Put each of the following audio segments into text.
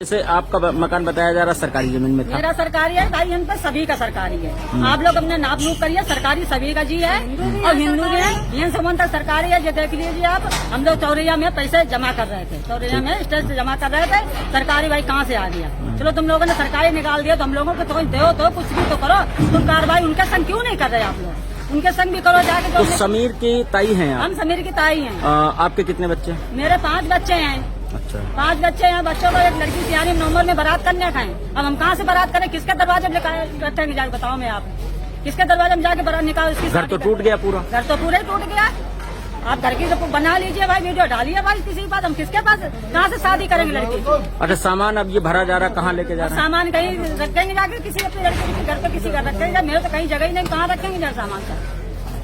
जैसे आपका मकान बताया जा रहा सरकारी जमीन में था। मेरा सरकारी है भाई, हम पे सभी का सरकारी है। आप लोग अपने नाप नूप करिए, सरकारी सभी का जी है और हिंदू भी है। ये संबंध तक सरकारी है, ये देख लीजिए आप। हम लोग चौरैया में पैसे जमा कर रहे थे, चौरैया में स्टेज से जमा कर रहे थे। सरकारी भाई कहाँ से आ गया? चलो तुम लोगों ने सरकारी निकाल दिया तो हम लोगों को तो दो तो कुछ भी तो करो। तुम कार्रवाई उनके संग क्यों नहीं कर रहे? आप लोग उनके संग भी करो जाके। तो समीर की ताई हैं आप? हम समीर की ताई हैं। आपके कितने बच्चे? मेरे 5 बच्चे हैं। अच्छा, 5 बच्चे हैं। बच्चों को एक लड़की सियानी नवंबर में बारात करने का है। अब हम कहाँ से बारात करें? किसके दरवाजे में रखेंगे जाके? बताओ मैं आप, किसके दरवाजे में जाके बारात निकाल? घर तो टूट गया पूरा। घर तो पूरा ही टूट गया। आप घर की तो बना लीजिए भाई, वीडियो डालिए भाई। किसी के पास हम किसके पास कहाँ से शादी करेंगे लड़की? अच्छा, सामान अब ये भरा जा रहा, कहाँ लेके जा रहा है? सामान कहीं रखेंगे जाके, किसी अपनी लड़की के घर पे किसी घर रखेंगे। मेरे तो कहीं जगह ही नहीं, कहाँ रखेंगे जाके सामान?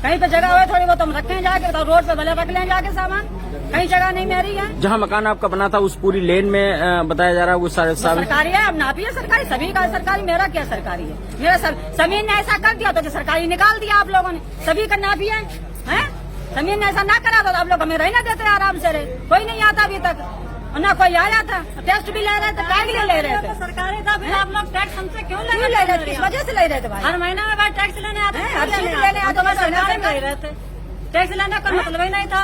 कहीं पे जगह हो थोड़ी बहुत हम रखें जाके, तो रोड पे भले रख लें जाके सामान। कहीं जगह नहीं मेरी है। जहाँ मकान आपका बना था उस पूरी लेन में बताया जा रहा है वो सारे सरकारी है। अब नापी है सरकारी, सभी का सरकारी। मेरा क्या सरकारी है? मेरा जमीन ने ऐसा कर दिया तो सरकारी निकाल दिया आप लोगों ने। सभी का नापी है। जमीन ने ऐसा ना करा तो आप लोग हमें रहने देते आराम से रहे। कोई नहीं आता अभी तक, ना कोई आया था। टेस्ट भी ले रहे थे, टैग भी ले रहे थे। सरकारी था, आप लोग टैक्स हमसे क्यों ले रहे थे? किस वजह से ले रहे थे भाई? हर महीना में भाई टैक्स लेने आते हैं, हर चीज लेने आते हैं। टैक्स लेने का मतलब ही नहीं था।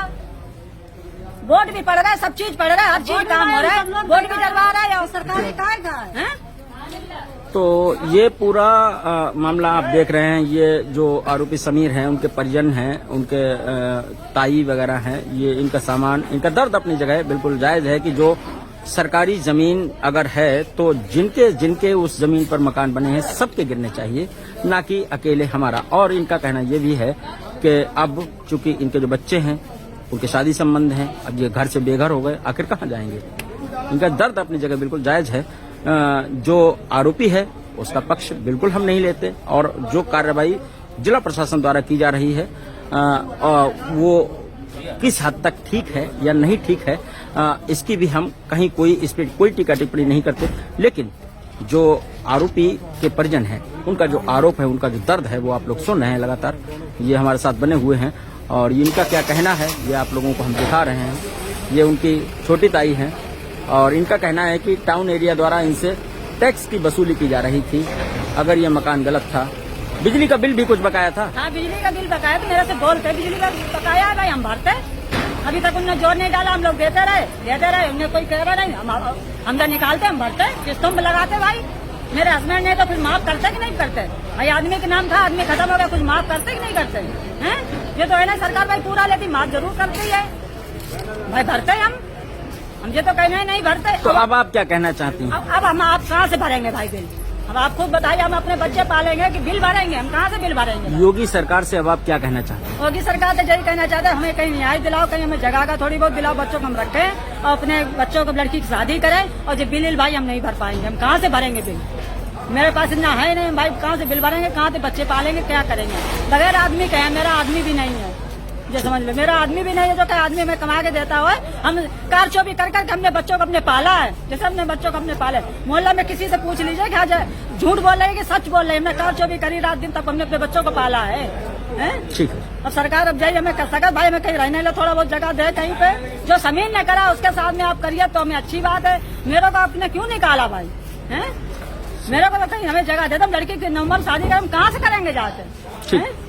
वोट भी पड़ रहा है, सब चीज पड़ रहा है, हर चीज काम हो रहा है। वोट भी डलवा रहा है और सरकारी का है। तो ये पूरा मामला आप देख रहे हैं। ये जो आरोपी समीर हैं, उनके परिजन हैं, उनके ताई वगैरह हैं, ये इनका सामान, इनका दर्द अपनी जगह है, बिल्कुल जायज है कि जो सरकारी जमीन अगर है तो जिनके जिनके उस जमीन पर मकान बने हैं सबके गिरने चाहिए, ना कि अकेले हमारा। और इनका कहना ये भी है कि अब चूंकि इनके जो बच्चे हैं उनके शादी संबंध हैं, अब ये घर से बेघर हो गए, आखिर कहाँ जाएंगे? इनका दर्द अपनी जगह बिल्कुल जायज है। जो आरोपी है उसका पक्ष बिल्कुल हम नहीं लेते, और जो कार्रवाई जिला प्रशासन द्वारा की जा रही है वो किस हद तक ठीक है या नहीं ठीक है, इसकी भी हम कहीं इस पर कोई टीका टिप्पणी नहीं करते। लेकिन जो आरोपी के परिजन हैं, उनका जो आरोप है, उनका जो दर्द है, वो आप लोग सुन रहे हैं लगातार। ये हमारे साथ बने हुए हैं और इनका क्या कहना है ये आप लोगों को हम दिखा रहे हैं। ये उनकी छोटी ताई हैं और इनका कहना है कि टाउन एरिया द्वारा इनसे टैक्स की वसूली की जा रही थी। अगर ये मकान गलत था, बिजली का बिल भी कुछ बकाया था। हाँ, बिजली का बिल बकाया तो मेरे से बोलते बिजली का बकाया है भाई, हम भरते। अभी तक उन्होंने जोर नहीं डाला, हम लोग देते रहे। उन्हें कोई कह रहा नहीं, हम तो निकालते, हम भरते, किस्तों में लगाते भाई। मेरे हस्बैंड ने तो फिर माफ करते कि नहीं करते भाई? आदमी के नाम था, आदमी खत्म हो गया, कुछ माफ करते कि नहीं करते हैं? ये तो है ना, सरकार भाई पूरा लेती, माफ जरूर करती है भाई, भरते हम ये तो कहना नहीं भरते। तो अब आप क्या कहना चाहती हैं? अब हम आप कहाँ से भरेंगे भाई बिल? अब आप खुद बताइए, हम अपने बच्चे पालेंगे कि बिल भरेंगे? हम कहाँ से बिल भरेंगे? योगी सरकार से अब आप क्या कहना चाहते हैं? योगी सरकार से यही कहना चाहते हैं, हमें कहीं न्याय दिलाओ, कहीं हमें जगह का थोड़ी बहुत दिलाओ, बच्चों को हम रखें और अपने बच्चों को लड़की की शादी करें। और जो बिल भाई हम नहीं भर पाएंगे, हम कहाँ से भरेंगे बिल? मेरे पास इतना है नहीं भाई, कहाँ से बिल भरेंगे? कहाँ से बच्चे पालेंगे? क्या करेंगे? बगैर आदमी का है, मेरा आदमी भी नहीं है, जो समझ लो। मेरा आदमी भी नहीं है जो कि आदमी हमें कमा के देता हो। हम कार चोरी कर करके हमने बच्चों को अपने पाला है, जैसे हमने बच्चों को अपने पाले। मोहल्ला में किसी से पूछ लीजिए क्या झूठ बोल रहे हैं कि सच बोल रहे हैं? हमने कार चोरी करी रात दिन, तब हमने अपने बच्चों को पाला है। ठीक है। अब सरकार अब जाइए, हमें कर सका भाई, हमें कहीं रहने लो, थोड़ा बहुत जगह दे कहीं पे। जो जमीन ने करा उसके साथ में आप करिए तो हमें अच्छी बात है। मेरे को आपने क्यों निकाला भाई? मेरे को तो कहीं हमें जगह दे दो, लड़की की नवंबर शादी कर, हम कहाँ से करेंगे जाके?